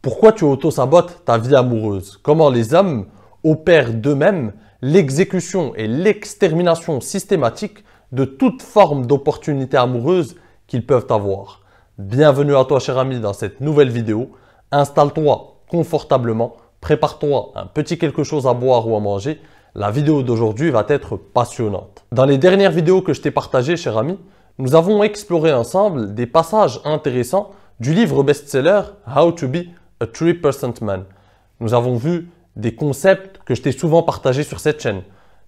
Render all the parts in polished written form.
Pourquoi tu auto-sabotes ta vie amoureuse? Comment les hommes opèrent d'eux-mêmes l'exécution et l'extermination systématique de toute forme d'opportunité amoureuse qu'ils peuvent avoir. Bienvenue à toi cher ami dans cette nouvelle vidéo. Installe-toi confortablement, prépare-toi un petit quelque chose à boire ou à manger. La vidéo d'aujourd'hui va être passionnante. Dans les dernières vidéos que je t'ai partagées cher ami, nous avons exploré ensemble des passages intéressants du livre best-seller How to be a 3% man. Nous avons vu des concepts que je t'ai souvent partagés sur cette chaîne.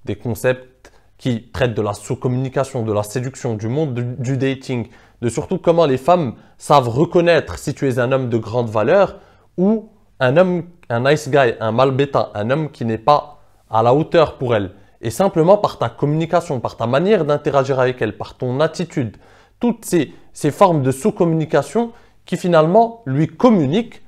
Des concepts qui traitent de la sous-communication, de la séduction, du monde du dating, de surtout comment les femmes savent reconnaître si tu es un homme de grande valeur ou un nice guy, un mal bêta, un homme qui n'est pas à la hauteur pour elle. Et simplement par ta communication, par ta manière d'interagir avec elle, par ton attitude, toutes ces formes de sous-communication qui finalement lui communiquent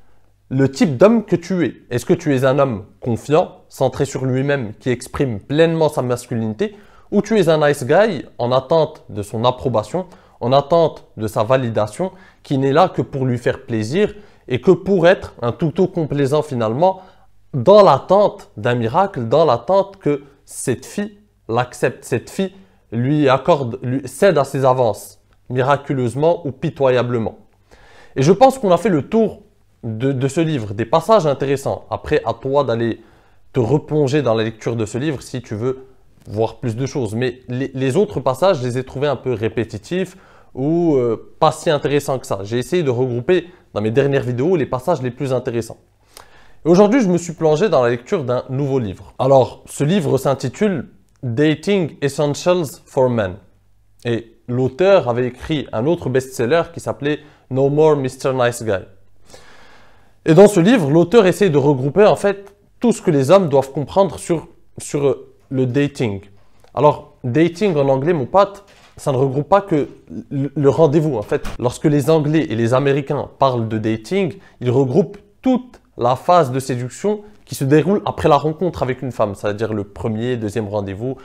le type d'homme que tu es. Est-ce que tu es un homme confiant, centré sur lui-même, qui exprime pleinement sa masculinité, ou tu es un nice guy en attente de son approbation, en attente de sa validation, qui n'est là que pour lui faire plaisir et que pour être un toutou complaisant finalement, dans l'attente d'un miracle, dans l'attente que cette fille l'accepte, cette fille lui cède à ses avances, miraculeusement ou pitoyablement. Et je pense qu'on a fait le tour de ce livre, des passages intéressants. Après, à toi d'aller te replonger dans la lecture de ce livre si tu veux voir plus de choses. Mais les autres passages, je les ai trouvés un peu répétitifs ou pas si intéressants que ça. J'ai essayé de regrouper dans mes dernières vidéos les passages les plus intéressants. Aujourd'hui, je me suis plongé dans la lecture d'un nouveau livre. Alors, ce livre s'intitule Dating Essentials for Men. Et l'auteur avait écrit un autre best-seller qui s'appelait No More Mr. Nice Guy. Et dans ce livre, l'auteur essaie de regrouper en fait tout ce que les hommes doivent comprendre sur le dating. Alors, dating en anglais, mon pote, ça ne regroupe pas que le rendez-vous. En fait, lorsque les Anglais et les Américains parlent de dating, ils regroupent toute la phase de séduction qui se déroule après la rencontre avec une femme, c'est-à-dire le premier, deuxième rendez-vous,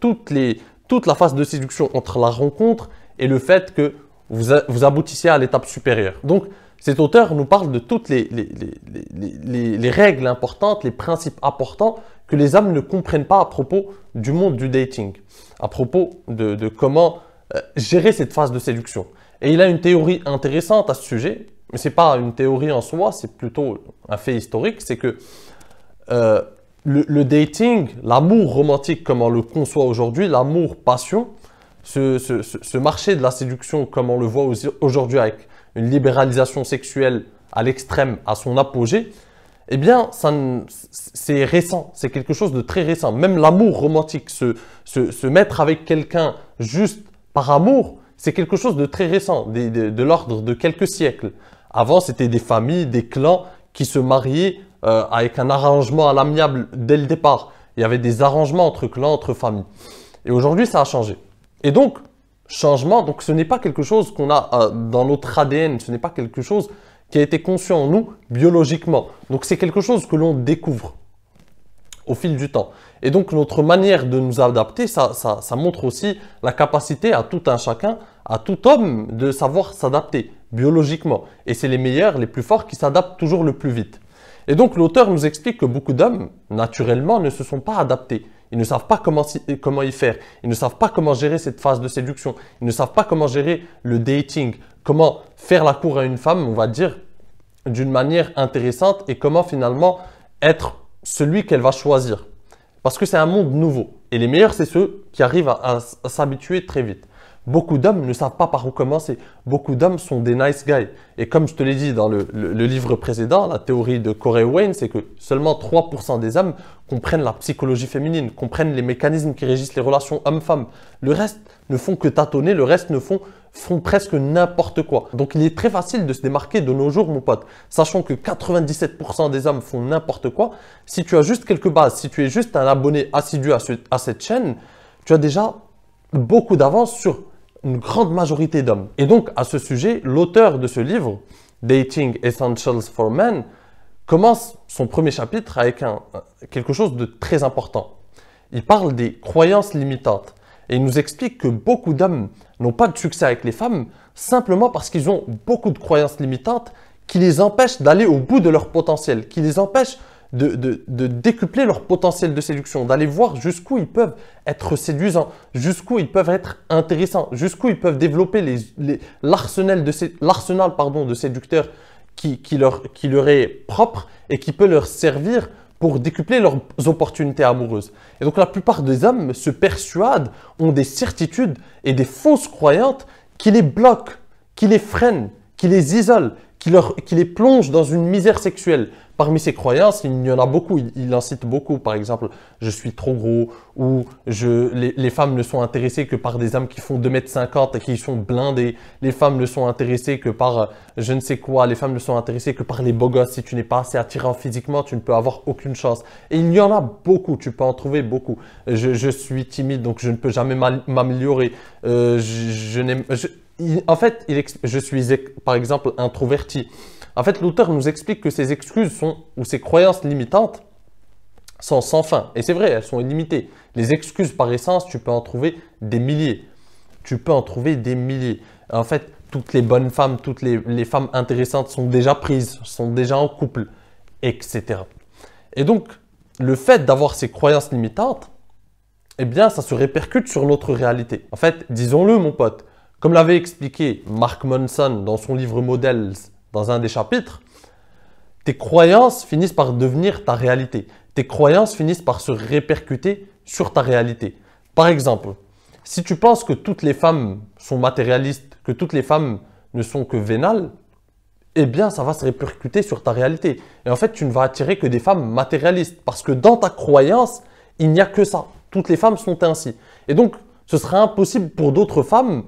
toute la phase de séduction entre la rencontre et le fait que vous aboutissiez à l'étape supérieure. Donc, cet auteur nous parle de toutes les règles importantes, les principes importants que les hommes ne comprennent pas à propos du monde du dating, à propos de comment gérer cette phase de séduction. Et il a une théorie intéressante à ce sujet, mais ce n'est pas une théorie en soi, c'est plutôt un fait historique, c'est que le dating, l'amour romantique comme on le conçoit aujourd'hui, l'amour-passion, ce marché de la séduction comme on le voit aujourd'hui avec une libéralisation sexuelle à l'extrême, à son apogée, eh bien, c'est récent, c'est quelque chose de très récent. Même l'amour romantique, se mettre avec quelqu'un juste par amour, c'est quelque chose de très récent, de l'ordre de quelques siècles. Avant, c'était des familles, des clans qui se mariaient avec un arrangement à l'amiable dès le départ. Il y avait des arrangements entre clans, entre familles. Et aujourd'hui, ça a changé. Et donc, changement, donc ce n'est pas quelque chose qu'on a dans notre ADN, ce n'est pas quelque chose qui a été conçu en nous biologiquement. Donc c'est quelque chose que l'on découvre au fil du temps. Et donc notre manière de nous adapter, ça montre aussi la capacité à tout un chacun, à tout homme de savoir s'adapter biologiquement. Et c'est les meilleurs, les plus forts qui s'adaptent toujours le plus vite. Et donc l'auteur nous explique que beaucoup d'hommes, naturellement, ne se sont pas adaptés. Ils ne savent pas comment y faire. Ils ne savent pas comment gérer cette phase de séduction. Ils ne savent pas comment gérer le dating. Comment faire la cour à une femme, on va dire, d'une manière intéressante et comment finalement être celui qu'elle va choisir. Parce que c'est un monde nouveau. Et les meilleurs, c'est ceux qui arrivent à s'habituer très vite. Beaucoup d'hommes ne savent pas par où commencer. Beaucoup d'hommes sont des nice guys. Et comme je te l'ai dit dans le livre précédent, la théorie de Corey Wayne, c'est que seulement 3% des hommes comprennent la psychologie féminine, comprennent les mécanismes qui régissent les relations hommes-femmes. Le reste ne font que tâtonner, le reste font presque n'importe quoi. Donc il est très facile de se démarquer de nos jours, mon pote. Sachant que 97% des hommes font n'importe quoi. Si tu as juste quelques bases, si tu es juste un abonné assidu à cette chaîne, tu as déjà beaucoup d'avance sur une grande majorité d'hommes. Et donc, à ce sujet, l'auteur de ce livre, Dating Essentials for Men, commence son premier chapitre avec quelque chose de très important. Il parle des croyances limitantes. Et il nous explique que beaucoup d'hommes n'ont pas de succès avec les femmes simplement parce qu'ils ont beaucoup de croyances limitantes qui les empêchent d'aller au bout de leur potentiel, qui les empêchent de décupler leur potentiel de séduction, d'aller voir jusqu'où ils peuvent être séduisants, jusqu'où ils peuvent être intéressants, jusqu'où ils peuvent développer l'arsenal de séducteurs qui leur est propre et qui peut leur servir pour décupler leurs opportunités amoureuses. Et donc la plupart des hommes se persuadent, ont des certitudes et des fausses croyances qui les bloquent, qui les freinent, qui les isolent, qui les plongent dans une misère sexuelle. Parmi ces croyances, il y en a beaucoup, il en cite beaucoup. Par exemple, je suis trop gros, ou les femmes ne sont intéressées que par des hommes qui font 2,50 m et qui sont blindés. Les femmes ne sont intéressées que par je ne sais quoi. Les femmes ne sont intéressées que par les beaux gosses. Si tu n'es pas assez attirant physiquement, tu ne peux avoir aucune chance. Et il y en a beaucoup, tu peux en trouver beaucoup. Je suis timide, donc je ne peux jamais m'améliorer. En fait, je suis par exemple introverti. En fait, l'auteur nous explique que ces excuses ou ces croyances limitantes sont sans fin. Et c'est vrai, elles sont illimitées. Les excuses par essence, tu peux en trouver des milliers. Tu peux en trouver des milliers. En fait, toutes les bonnes femmes, toutes les femmes intéressantes sont déjà prises, sont déjà en couple, etc. Et donc, le fait d'avoir ces croyances limitantes, eh bien, ça se répercute sur notre réalité. En fait, disons-le, mon pote, comme l'avait expliqué Mark Manson dans son livre Models, dans un des chapitres, tes croyances finissent par devenir ta réalité. Tes croyances finissent par se répercuter sur ta réalité. Par exemple, si tu penses que toutes les femmes sont matérialistes, que toutes les femmes ne sont que vénales, eh bien, ça va se répercuter sur ta réalité. Et en fait, tu ne vas attirer que des femmes matérialistes parce que dans ta croyance, il n'y a que ça. Toutes les femmes sont ainsi. Et donc, ce sera impossible pour d'autres femmes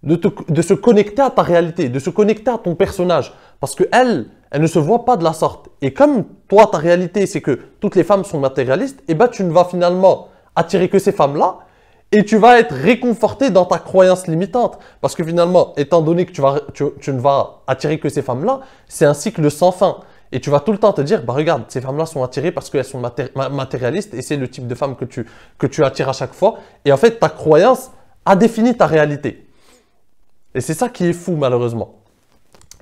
de se connecter à ta réalité, de se connecter à ton personnage. Parce qu'elles ne se voient pas de la sorte. Et comme toi, ta réalité, c'est que toutes les femmes sont matérialistes, eh ben, tu ne vas finalement attirer que ces femmes-là et tu vas être réconforté dans ta croyance limitante. Parce que finalement, étant donné que tu ne vas attirer que ces femmes-là, c'est un cycle sans fin. Et tu vas tout le temps te dire, bah regarde, ces femmes-là sont attirées parce qu'elles sont matérialistes et c'est le type de femme que tu attires à chaque fois. Et en fait, ta croyance a défini ta réalité. Et c'est ça qui est fou, malheureusement.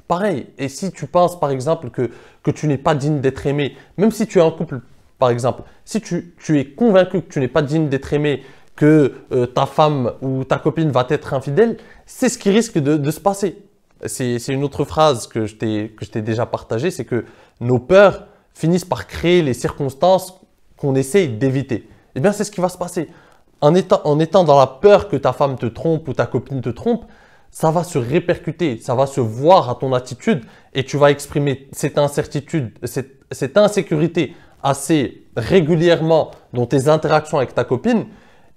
Pareil, et si tu penses, par exemple, que tu n'es pas digne d'être aimé, même si tu es en couple, par exemple, si tu es convaincu que tu n'es pas digne d'être aimé, que ta femme ou ta copine va t'être infidèle, c'est ce qui risque de se passer. C'est une autre phrase que je t'ai déjà partagée, c'est que nos peurs finissent par créer les circonstances qu'on essaye d'éviter. Eh bien, c'est ce qui va se passer. En étant dans la peur que ta femme te trompe ou ta copine te trompe, ça va se répercuter, ça va se voir à ton attitude et tu vas exprimer cette incertitude, cette insécurité assez régulièrement dans tes interactions avec ta copine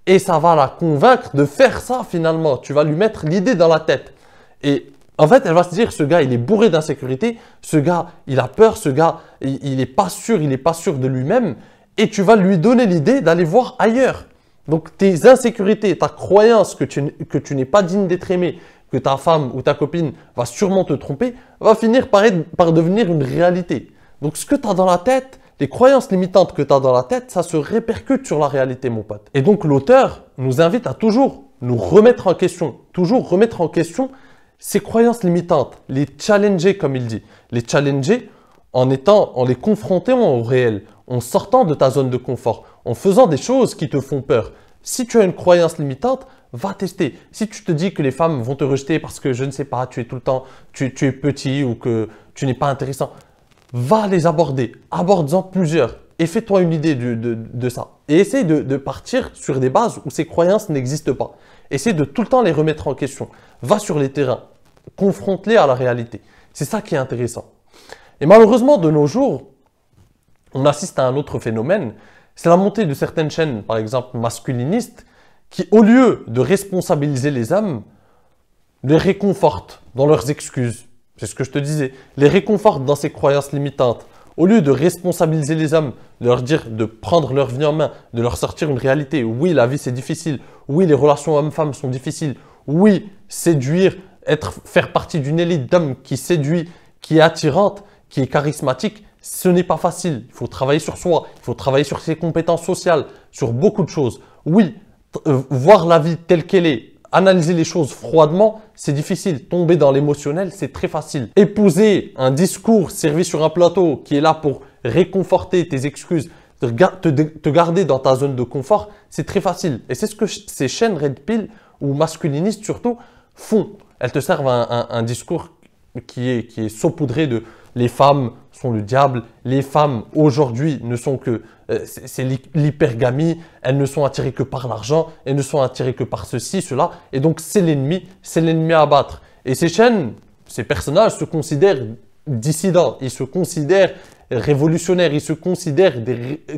et ça va la convaincre de faire ça finalement. Tu vas lui mettre l'idée dans la tête. Et en fait, elle va se dire, ce gars, il est bourré d'insécurité, ce gars, il a peur, ce gars, il n'est pas sûr de lui-même et tu vas lui donner l'idée d'aller voir ailleurs. Donc, tes insécurités, ta croyance que tu n'es pas digne d'être aimé, que ta femme ou ta copine va sûrement te tromper, va finir par devenir une réalité. Donc, ce que tu as dans la tête, les croyances limitantes que tu as dans la tête, ça se répercute sur la réalité, mon pote. Et donc, l'auteur nous invite à toujours nous remettre en question, toujours remettre en question ces croyances limitantes, les challenger, comme il dit. Les challenger en les confrontant au réel, en sortant de ta zone de confort, en faisant des choses qui te font peur. Si tu as une croyance limitante, va tester. Si tu te dis que les femmes vont te rejeter parce que, je ne sais pas, tu es tout le temps, tu es petit ou que tu n'es pas intéressant, va les aborder. Aborde-en plusieurs et fais-toi une idée de ça. Et essaye de partir sur des bases où ces croyances n'existent pas. Essaye de tout le temps les remettre en question. Va sur les terrains. Confronte-les à la réalité. C'est ça qui est intéressant. Et malheureusement, de nos jours, on assiste à un autre phénomène. C'est la montée de certaines chaînes, par exemple masculinistes, qui, au lieu de responsabiliser les hommes, les réconfortent dans leurs excuses. C'est ce que je te disais. Les réconfortent dans ces croyances limitantes. Au lieu de responsabiliser les hommes, de leur dire de prendre leur vie en main, de leur sortir une réalité. Oui, la vie c'est difficile. Oui, les relations hommes-femmes sont difficiles. Oui, séduire, faire partie d'une élite d'hommes qui séduit, qui est attirante, qui est charismatique, ce n'est pas facile. Il faut travailler sur soi, il faut travailler sur ses compétences sociales, sur beaucoup de choses. Oui, voir la vie telle qu'elle est, analyser les choses froidement, c'est difficile. Tomber dans l'émotionnel, c'est très facile. Épouser un discours servi sur un plateau qui est là pour réconforter tes excuses, te garder dans ta zone de confort, c'est très facile. Et c'est ce que ces chaînes Red Pill ou masculinistes surtout font. Elles te servent un discours qui est saupoudré de les femmes sont le diable, les femmes aujourd'hui ne sont que, c'est l'hypergamie, elles ne sont attirées que par l'argent, elles ne sont attirées que par ceci, cela, et donc c'est l'ennemi à abattre. Et ces chaînes, ces personnages se considèrent dissidents, ils se considèrent révolutionnaires, ils se considèrent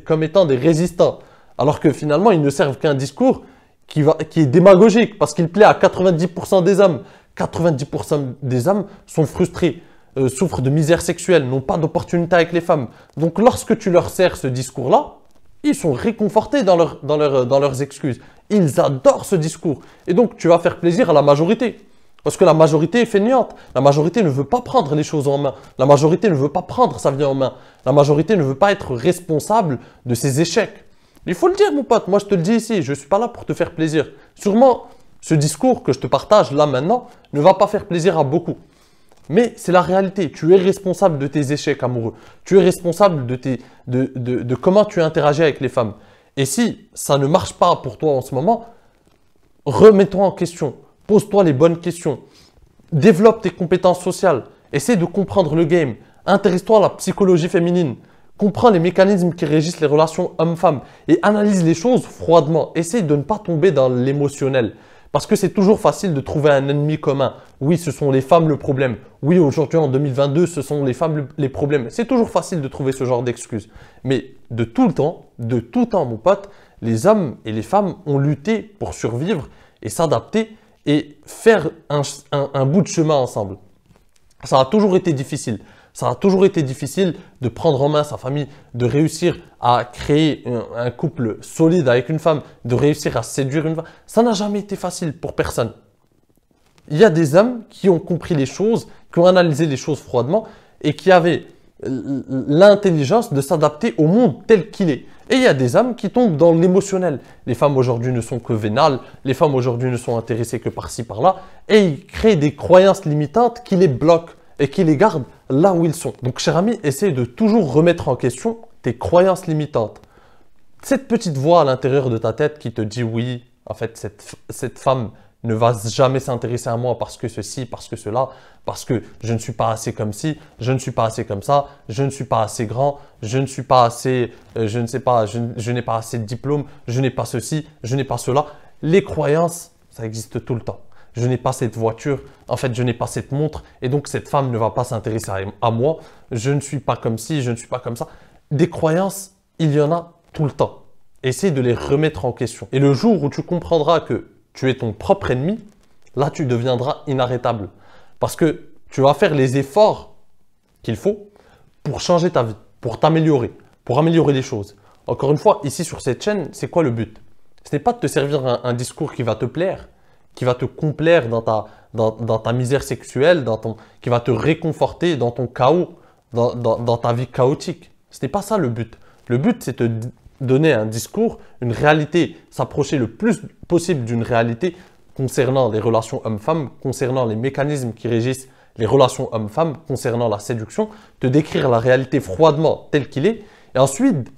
comme étant des résistants, alors que finalement ils ne servent qu'un discours qui est démagogique parce qu'il plaît à 90% des hommes. 90% des hommes sont frustrés, souffrent de misère sexuelle, n'ont pas d'opportunité avec les femmes. Donc lorsque tu leur sers ce discours-là, ils sont réconfortés dans leurs excuses. Ils adorent ce discours. Et donc tu vas faire plaisir à la majorité. Parce que la majorité est fainéante. La majorité ne veut pas prendre les choses en main. La majorité ne veut pas prendre sa vie en main. La majorité ne veut pas être responsable de ses échecs. Il faut le dire mon pote, moi je te le dis ici, je ne suis pas là pour te faire plaisir. Sûrement, ce discours que je te partage là maintenant ne va pas faire plaisir à beaucoup. Mais c'est la réalité. Tu es responsable de tes échecs amoureux. Tu es responsable de comment tu interagis avec les femmes. Et si ça ne marche pas pour toi en ce moment, remets-toi en question. Pose-toi les bonnes questions. Développe tes compétences sociales. Essaie de comprendre le game. Intéresse-toi à la psychologie féminine. Comprends les mécanismes qui régissent les relations hommes-femmes et analyse les choses froidement. Essaie de ne pas tomber dans l'émotionnel. Parce que c'est toujours facile de trouver un ennemi commun. Oui, ce sont les femmes le problème. Oui, aujourd'hui en 2022, ce sont les femmes les problèmes. C'est toujours facile de trouver ce genre d'excuses. Mais de tout temps, mon pote, les hommes et les femmes ont lutté pour survivre et s'adapter et faire un bout de chemin ensemble. Ça a toujours été difficile. Ça a toujours été difficile de prendre en main sa famille, de réussir à créer un couple solide avec une femme, de réussir à séduire une femme. Ça n'a jamais été facile pour personne. Il y a des hommes qui ont compris les choses, qui ont analysé les choses froidement et qui avaient l'intelligence de s'adapter au monde tel qu'il est. Et il y a des hommes qui tombent dans l'émotionnel. Les femmes aujourd'hui ne sont que vénales, les femmes aujourd'hui ne sont intéressées que par-ci, par-là, et ils créent des croyances limitantes qui les bloquent et qui les gardent là où ils sont. Donc, cher ami, essaye de toujours remettre en question tes croyances limitantes. Cette petite voix à l'intérieur de ta tête qui te dit oui, en fait, cette femme ne va jamais s'intéresser à moi parce que ceci, parce que cela, parce que je ne suis pas assez comme ci, je ne suis pas assez comme ça, je ne suis pas assez grand, je ne suis pas assez, je n'ai pas assez de diplôme, je n'ai pas ceci, je n'ai pas cela. Les croyances, ça existe tout le temps. Je n'ai pas cette voiture, en fait, je n'ai pas cette montre et donc cette femme ne va pas s'intéresser à moi. Je ne suis pas comme ci, je ne suis pas comme ça. Des croyances, il y en a tout le temps. Essaye de les remettre en question. Et le jour où tu comprendras que tu es ton propre ennemi, là, tu deviendras inarrêtable. Parce que tu vas faire les efforts qu'il faut pour changer ta vie, pour t'améliorer, pour améliorer les choses. Encore une fois, ici sur cette chaîne, c'est quoi le but? Ce n'est pas de te servir un discours qui va te plaire, qui va te complaire dans ta misère sexuelle, qui va te réconforter dans ton chaos, dans ta vie chaotique. Ce n'est pas ça le but. Le but, c'est de donner un discours, une réalité, s'approcher le plus possible d'une réalité concernant les relations hommes-femmes, concernant les mécanismes qui régissent les relations hommes-femmes, concernant la séduction, te décrire la réalité froidement telle qu'il est, et ensuite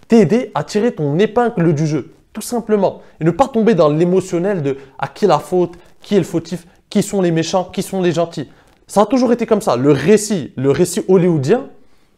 t'aider à tirer ton épingle du jeu. Tout simplement. Et ne pas tomber dans l'émotionnel de à qui la faute, qui est le fautif, qui sont les méchants, qui sont les gentils. Ça a toujours été comme ça. Le récit hollywoodien,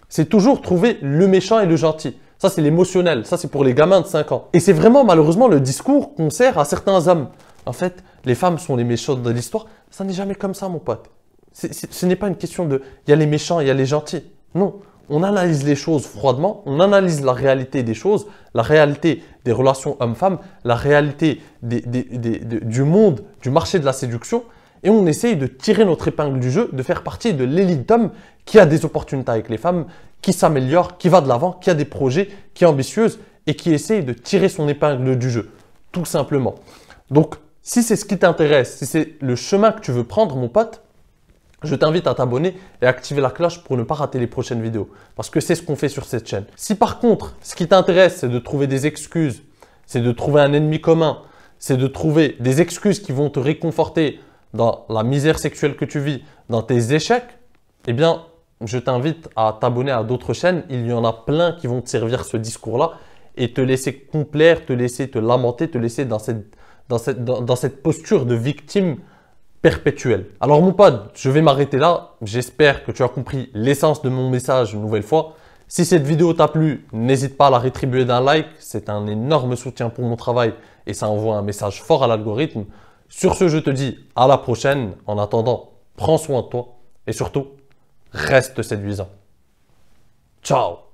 c'est toujours trouver le méchant et le gentil. Ça, c'est l'émotionnel. Ça, c'est pour les gamins de 5 ans. Et c'est vraiment malheureusement le discours qu'on sert à certains hommes. En fait, les femmes sont les méchantes de l'histoire. Ça n'est jamais comme ça, mon pote. Ce n'est pas une question de il y a les méchants, il y a les gentils. Non. On analyse les choses froidement, on analyse la réalité des choses, la réalité des relations hommes-femmes, la réalité du monde, du marché de la séduction et on essaye de tirer notre épingle du jeu, de faire partie de l'élite d'hommes qui a des opportunités avec les femmes, qui s'améliore, qui va de l'avant, qui a des projets, qui est ambitieuse et qui essaye de tirer son épingle du jeu, tout simplement. Donc, si c'est ce qui t'intéresse, si c'est le chemin que tu veux prendre, mon pote, je t'invite à t'abonner et à activer la cloche pour ne pas rater les prochaines vidéos. Parce que c'est ce qu'on fait sur cette chaîne. Si par contre, ce qui t'intéresse, c'est de trouver des excuses, c'est de trouver un ennemi commun, c'est de trouver des excuses qui vont te réconforter dans la misère sexuelle que tu vis, dans tes échecs, eh bien, je t'invite à t'abonner à d'autres chaînes. Il y en a plein qui vont te servir ce discours-là et te laisser complaire, te laisser te lamenter, te laisser dans cette posture de victime perpétuelle. Alors mon pote, je vais m'arrêter là. J'espère que tu as compris l'essence de mon message une nouvelle fois. Si cette vidéo t'a plu, n'hésite pas à la rétribuer d'un like. C'est un énorme soutien pour mon travail et ça envoie un message fort à l'algorithme. Sur ce, je te dis à la prochaine. En attendant, prends soin de toi et surtout, reste séduisant. Ciao!